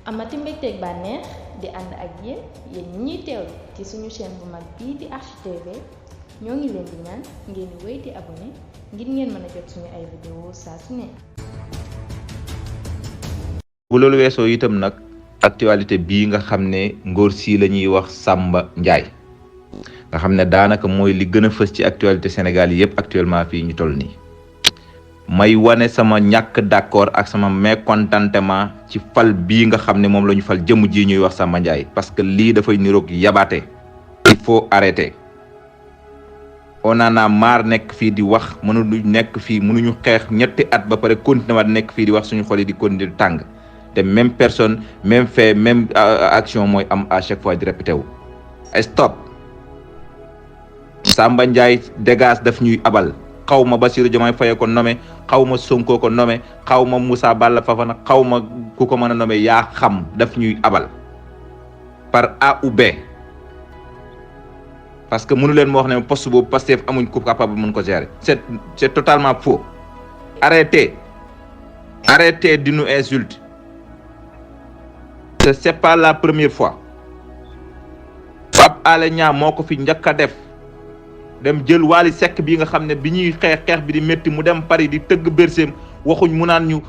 amati mbégteeg bànneex di ànd ak yéen ñi ñuy teewlu ci suñu chaîne bu mag bii di ArchiTV ñoo ngi leen di ñaan ngeen di wéy di abonné ngir ngeen mën a jot suñu ay vidéo saa su ne. bu loolu weesoo itam nag actualité bii nga xam ne ngóor si la ñuy wax Samba Ndiaye nga xam ne daanaka mooy li gën a fës ci actualité Sénégal yi yëpp actuellement fii ñu toll nii may wane sama ñàkk d'accord ak sama mécontentement ci fal bii nga xam ne moom la ñu fal jëmm ji ñuy wax Samba Ndiaye parce que lii dafay niroog yabaate. Il faut arrêter. On en a marre nekk fii di wax mënuñu nekk fii mënuñu xeex ñetti at ba pare continuer waat nekk fii di wax suñu xol yi di continuer di tàng te même personne même fait même action mooy am à chaque fois di répété wu. Stop. Samba Ndiaye dégage daf ñuy abal xaw ma Bassirou Diomaye Faye ko nommé xaw ma Sonko ko nommé xaw ma Moussa Balla Fafana xaw ma ku ko mën a nommé yaa xam daf ñuy abal par A ou B. Parce que mënu leen moo wax ne poste boobu Pastef amuñ ko capable mën ko gérer c'est totalement faux. Arrêtez de nous insulter. C'est pas la première fois. Pape Alé Niang moo ko fi njëkk a def dem jël Wally Seck bii nga xam ne bi ñuy xeex bi di métti mu dem Paris di tëgg berseem waxuñ mu naan ñu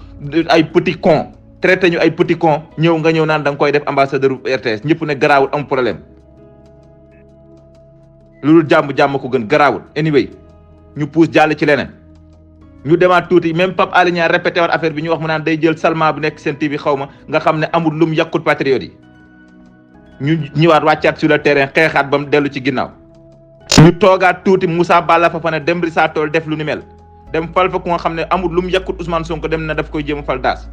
ay petit con traité ñu ay petit con ñëw nga ñëw naan da nga koy def ambassadeur RTS ñëpp ne garaawul am problème. loolu jàmm ko gën garaawul anyway ñu pousse jàll ci leneen ñu demaat tuuti même Pape Alé Niang répété waat affaire bi ñu wax mu naan day jël Salma bu nekk seen TV xaw ma nga xam ne amul lum yàqut patriote yi ñu ñëwaat wàccaat sur le terrain xeexaat ba mu dellu ci ginnaaw ñu toogaat tuuti Moussa Balla Fafana dem Rissa Tool def lu ni mel dem fal fa ku nga xam ne amul lum yàqut Ousmane Sonko dem na daf koy jéem a fal daas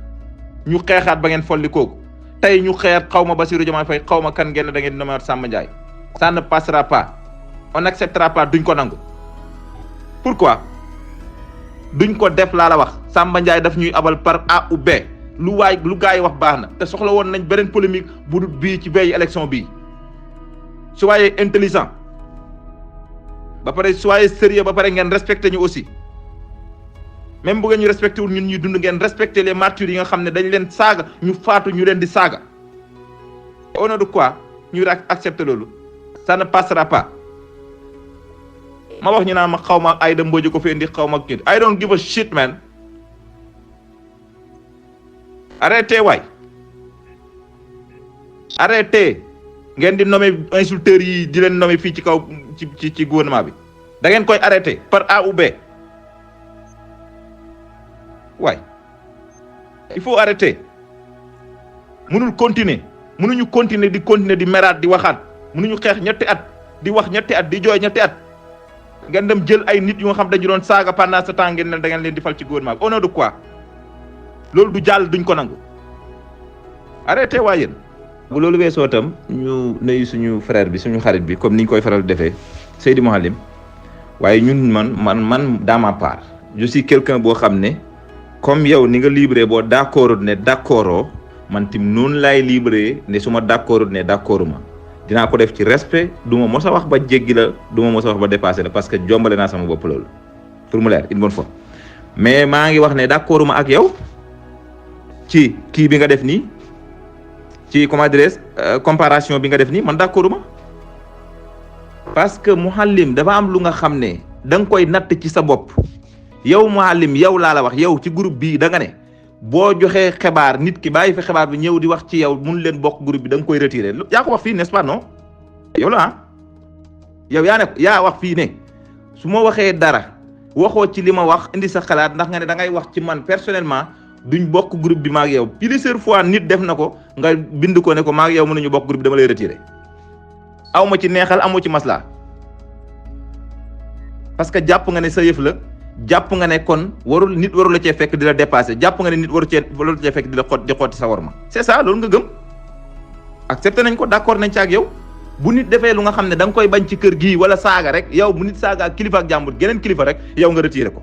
ñu xeexaat ba ngeen folli kooku tey ñu xeexaat xaw ma Bassirou Diomaye Faye xaw ma kan ngeen da ngeen di nommer Samba Ndiaye ça ne passera pas. On n'acceptera pas duñ ko nangu pourquoi duñ ko def laa la wax Samba Ndiaye daf ñuy abal par A ou B lu gaa yi wax baax na te soxla woon nañ beneen polémique bu dul bii ci veille élection bii soyez intelligent ba pare soyez sérieux ba pare ngeen respecté ñu aussi même bu ngeen ñu respecté wul ñun ñuy dund ngeen respecté les martyrs yi nga xam ne dañ leen saaga ñu faatu ñu leen di saaga au nom de quoi ñu accepté loolu ça ne passera pas. ma wax ñu naan ma xaw ma Aïda Mbodj ko fi indi xaw ma kii I don't give a shit man. Arrêtez waay arrêtez ngeen di nommer insulteurs yi di leen nommer fii ci kaw ci gouvernement bi da ngeen koy arrêter par A ou B waay il faut arrêter. mënuñu continuer di meraat di waxaat mënuñu xeex ñetti at di wax ñetti at di jooy ñetti at. ngeen dem jël ay nit yu nga xam dañu doon saaga pendant ce temps ngeen ne da ngeen leen di fal ci gouvernement bi au nom de quoi loolu du jàll duñ ko nangu arrêté waa yéen. bu loolu weesoo itam ñu nuyu suñu frère bi suñu xarit bi comme niñ koy faral defee Seydi Mouhalim waaye ñun man dans ma part je suis quelqu'un boo xam ne comme yow ni nga libre boo d'accord ne d'accordoo man tim noonu laay libre ne su ma d'accord ne d'accorduma dinaa ko def ci respect du ma mos a wax ba jéggi la du ma mos a wax ba dépassé la parce que jombale naa sama bopp loolu pour mu leer une bonne fois mais maa ngi wax ne d'accorduma ak yow ci kii bi nga def nii ci comment dirais-je comparaison bi nga def nii man d'accorduma parce que Mouhalim dafa am lu nga xam ne da nga koy natt ci sa bopp yow Mouhalim yow laa la wax yow ci groupe bii da nga ne boo joxee xibaar nit ki bàyyi fi xibaar bi ñëw di wax ci yow mun leen bokk groupe bi da nga koy retirer yaa ko wax fii n'est-ce pas non yow la yow yaa wax fii ne su ma waxee dara waxoo ci li ma wax indi sa xalaat ndax nga ne da ngay wax ci man personnellement duñ bokk groupe bi maag yow plusieurs fois nit def na ko nga bind ko ne ko maag yow mënuñu bokk groupe bi dama lay retirer aw ma ci neexal amoo ci masla parce que jàpp nga ne sa yëf la. jàpp nga ne kon nit warul la cee fekk di la dépasser jàpp nga ne nit warul la cee fekk di xotti sa war ma c'est ça loolu nga gëm accepté nañ ko d'accord nañ ci ak yow bu nit defee lu nga xam ne da nga koy bañ ci kër gii wala saaga rek yow bu nit saaga ak kilifa ak jàmbur geneen kilifa rek yow nga retiré ko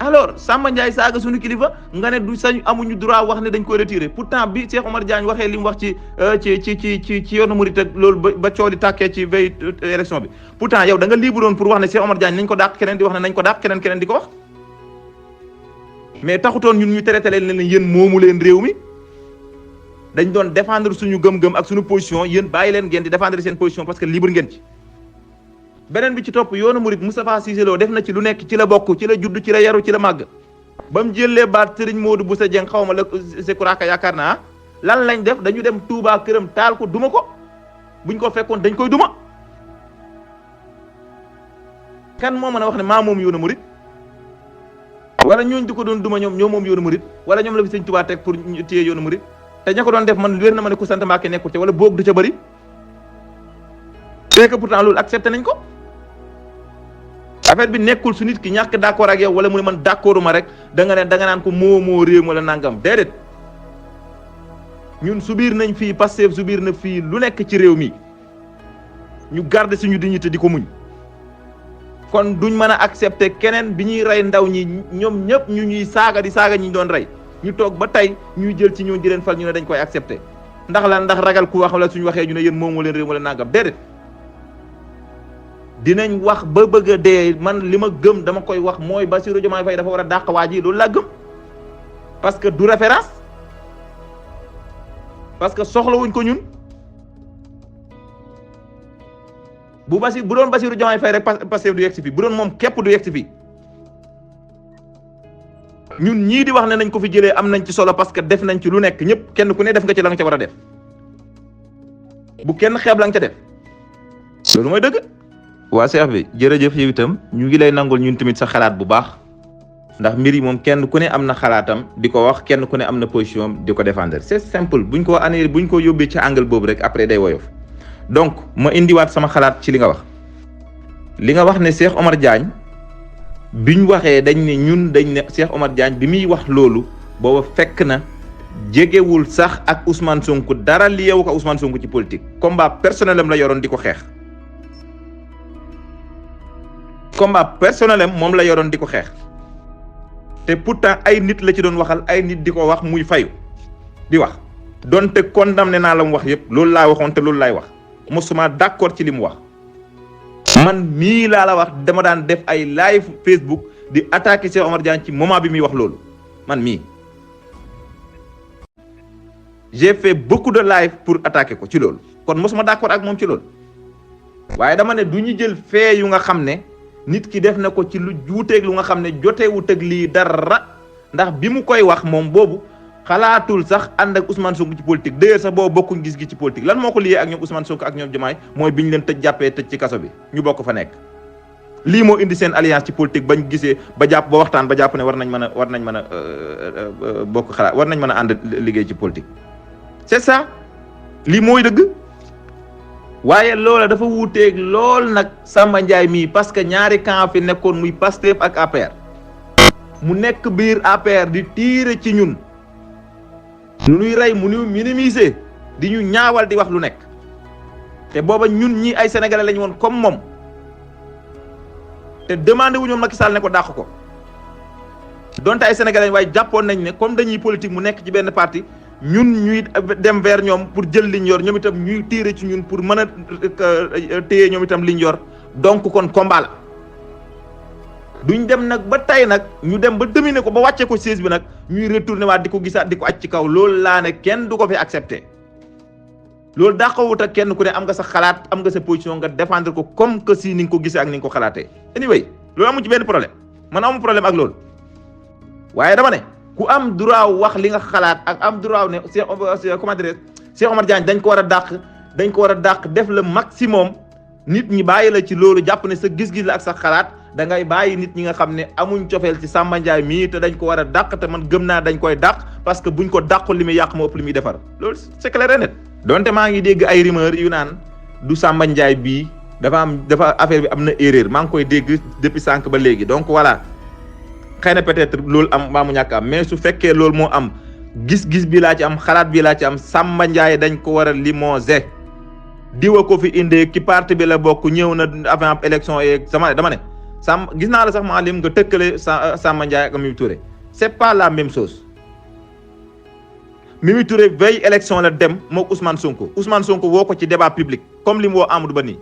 alors Samba Ndiaye saaga suñu kilifa nga ne du sañ amuñu droit wax ne dañ koy retiré pourtant bi Cheikh Omar Diagne waxee li mu wax ci yoonu murit ak loolu ba coow di tàkkee ci veille élection bi pourtant yow da nga libre woon pour wax ne Cheikh Omar Diagne nañ ko dàq keneen di wax ne nañ ko dàq keneen di ko wax mais taxutoon ñun ñu traité leen yéen moomu leen réew mi dañ doon défendre suñu gëm-gëm ak suñu position yéen bàyyi leen ngeen di défendre seen position parce que libre ngeen ci. beneen bi ci topp yoonu murid Moustapha Cissé Lo def na ci lu nekk ci la bokk ci la judd ci la yaru ci la màgg ba mu jëlee baat Serigne Modou Boussa Dieng xaw ma la Sekouraka yaakaar naa lan lañ def dañu dem Touba këram taal ko duma ko buñ ko fekkoon dañ koy duma. kan moo mën a wax ne maa moom yoonu murid wala ñooñu di ko doon duma ñoom ñoo moom yoonu murid wala ñoom la fi Sëñ Touba teg pour ñu téye yoonu murid te ña ko doon def man wér na ma ne ku sant Mbàkke nekkul te wala boog du ca bëri c'est que pourtant loolu accepté nañ ko. affaire bi nekkul su nit ki ñàkk d'accord ak yow wala mu ne man d'accorduma rek da nga naan ko moo réew wala nangam déedéet ñun subir nañ fii Pastef subir na fii lu nekk ci réew mi ñu garder suñu dignité di ko muñ kon duñ mën a accepter keneen bi ñuy rey ndaw ñi ñoom ñëpp ñu ñuy saaga di saaga ñi doon rey ñu toog ba tey ñuy jël ci ñoom di leen fal ñu ne dañ koy accepter ndax lan ndax ragal ku wax wala suñu waxee ñu ne yéen moomoo leen réew wala nangam déedéet. dinañ wax ba bëgg a dee man li ma gëm dama koy wax mooy Bassirou Diomaye Faye dafa war a dàq waa ji loolu laa gëm parce que du référence parce que soxlawuñ ko ñun bu doon Bassirou Diomaye Faye rek Pastef du yegg si fii bu doon moom képp du yegg si fii ñun ñii di wax ne nañ ko fi jëlee am nañ ci solo parce que def nañ ci lu nekk ñëpp kenn ku ne def nga ci la nga ca war a def bu kenn xeeb la nga ca def loolu mooy dëgg. waa Cheikh bi jërëjëf yow itam ñu ngi lay nangul ñun tamit sa xalaat bu baax ndax mbir yi moom kenn ku ne am na xalaatam di ko wax kenn ku ne am na position di ko défendre c'est simple buñ ko yóbbee ci angle boobu rek après day woyof donc ma indiwaat sama xalaat ci li nga wax ne Cheikh Omar Diagne biñ waxee dañ ne Cheikh Omar Diagne bi muy wax loolu booba fekk na jegewul sax ak Ousmane Sonko dara li yeewu ko Ousmane Sonko ci politique combat personnel am la yoroon di ko xeex. combat personnel am moom la yoroon di ko xeex te pourtant ay nit la ci doon waxal ay nit di ko wax muy fayu di wax donte condamné naa la mu wax yëpp loolu laa waxoon te loolu laay wax mosuma d'accord ci li mu wax man mii laa la wax dama daan def ay live Facebook di attaquer Cheikh Omar Diagne ci moment bi muy wax loolu man mii j'ai fait beaucoup de live pour attaquer ko ci loolu kon mosuma d'accord ak moom ci loolu waaye dama ne du ñu jël fee yu nga xam ne nit ki def na ko ci lu juuteeg lu nga xam ne joteewut ak lii dara ndax bi mu koy wax moom boobu xalaatul sax ànd ak Ousmane Sonko ci politique d'ailleurs sax boobu bokkuñ gis-gis ci politique lan moo ko lié ak ñoom Ousmane Sonko ak ñoom Diomaye mooy bi ñu leen jàppee tëj ci kaso bi ñu bokk fa nekk. lii moo indi seen alliance ci politique bañ gisee ba waxtaan ba jàpp ne war nañ mën a bokk xalaat war nañ mën a ànd liggéey ci politique c'est ça lii mooy dëgg. waaye loola dafa wuuteeg lool nag Samba Ndiaye mii parce que ñaari camp fi nekkoon muy Pastef ak APR mu nekk biir APR di tiire ci ñun nu ñuy rey mu ñu minimiser di ñu ñaawal di wax lu nekk te booba ñun ñi ay sénégalais lañu woon comme moom te demandé wu ñoom Macky Sall ne ko dàq ko donte ay sénégalais waaye jàppoon nañ ne comme dañuy politique mu nekk ci benn parti ñun ñuy dem vers ñoom pour jël liñ yor ñoom itam ñuy tiire ci ñun pour mën a téye ñoom itam liñ yor donc kon combat la duñ dem nag ba tey nag ñu dem ba dominer ko ba wàcce ko siège bi nag ñuy retourner waat di ko gisaat di ko aj ci kaw loolu laa ne kenn du ko fi accepter loolu dàqawut ak kenn ku ne am nga sa xalaat am nga sa position nga défendre ko comme que si ni nga ko gisee ak ni nga ko xalaatee anyway loolu amu ci benn problème man amu problème ak loolu waaye dama ne ku am droit wax li nga xalaat ak am droit ne Cheikh Omar Diagne dañ ko war a dàq def le maximum nit ñi bàyyi la ci loolu jàpp ne sa gis-gis la ak sa xalaat da ngay bàyyi nit ñi nga xam ne amuñ cofeel ci Samba Ndiaye mii te dañ ko war a dàq te man gëm naa dañ koy dàq parce que buñ ko dàqul li muy yàq moo ëpp li muy defar loolu c'est clair et net donte maa ngi dégg ay rumeur yu naan du Samba Ndiaye bii dafa affaire bi am na erreur maa ngi koy dégg depuis sànq ba léegi donc voilà xëy na peut-être loolu am maa mu ñàkk am mais su fekkee loolu moo am gis-gis bi laa ci am xalaat bi laa ci am Samba Ndiaye dañ ko war a limoger diwa ko fi indee ki parti bi la bokk ñëw na avant élection yeeg dama ne gis naa la sax maa lim nga tëkkale Samba Ndiaye ak Mimi Touré c'est pas la même chose Mimi Touré veille élection la dem mook Ousmane Sonko woo ko ci débat public comme li mu woo Amadou Ba nii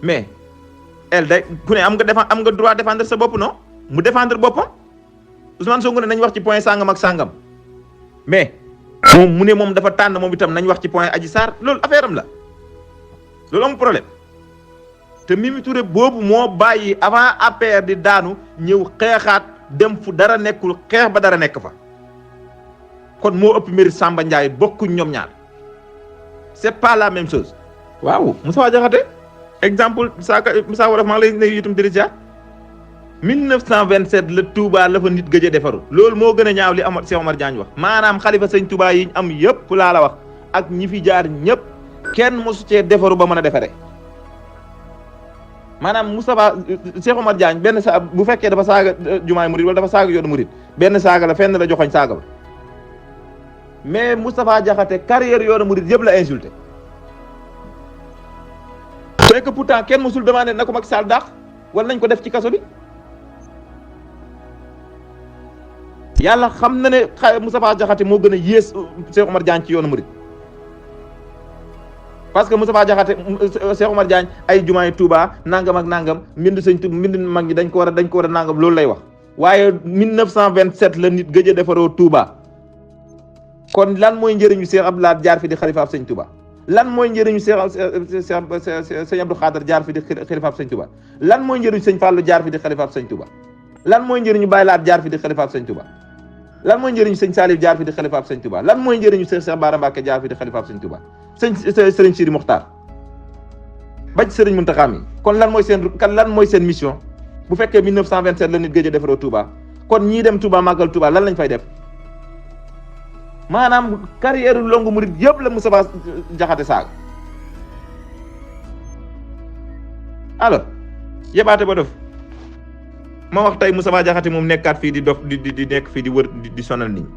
mais elle day ku ne am nga droit défendre sa bopp non mu défendre boppam Ousmane Sonko ne nañ wax ci point sangam ak sangam mais moom mu ne moom dafa tànn moom itam nañ wax ci point Adji Sarr loolu affaire am la loolu am problème te Mimi Touré boobu moo bàyyi avant APR di daanu ñëw xeexaat dem fu dara nekkul xeex ba dara nekk fa kon moo ëpp mérite Samba Ndiaye bokkuñ ñoom ñaar c'est pas la même chose. waaw Moussa Diakhaté exemple Moussa Wolof maa ngi lay nuyu itam dirija 1927 la Touba la fa nit gëj a defaru loolu moo gën a ñaaw li Cheikh Omar Diagne wax maanaam xalifa sëñ Touba yi ñu am yëpp laa la wax ak ñi fi jaar ñëpp kenn mosu cee defaru ba mën a defaree maanaam Moustapha Cheikh Omar Diagne benn sa bu fekkee dafa saaga jumaay murid wala dafa saaga yoonu murid benn saaga la fenn la joxoñ saaga ba mais Moustapha Diakhaté carrière yoonu murid yëpp la insulté c'est que pourtant kenn mosul demandé na ko Macky Sall dàq wala nañ ko def ci kaso bi yàlla xam na ne Moustapha Diakhaté moo gën a yées Cheikh Omar Diagne ci yoonu murid parce que Moustapha Diakhaté Cheikh Omar Diagne ay jumaay Touba nangam ak nangam mbind sëñ Touba mbind mag ñi dañ ko war a nangam loolu lay wax waaye 1927 la nit gëj a defaroo Touba kon lan mooy njëriñu Cheikh Abdoulaye jaar fi di xalifaab sëñ Touba lan mooy njëriñu sëñ Abdou Khadre jaar fi di xalifaab sëñ Touba lan mooy njëriñu sëñ Fallou jaar fi di xalifaab sëñ Touba lan mooy njëriñu Baye Laat jaar fi di xalifaab sëñ Touba lan mooy njëriñu sëñ Salif jaar fi di xalifaab sëñ Touba lan mooy njëriñu Cheikh Bara Mbacké jaar fi di xalifaab sëñ Touba sëriñ Sidi Mokhtar ba ci sëriñ Mountakha mi kon lan mooy seen mission bu fekkee 1927 la nit gëj a defaroo Touba kon ñii dem Touba màggal Touba lan lañ fay def maanaam carrière longu murid yëpp la Moustapha Diakhaté saaga alors yebaate ba def ma wax tey Moustapha Diakhaté moom nekkaat fii di dof di nekk fii di wër di sonal nit ñi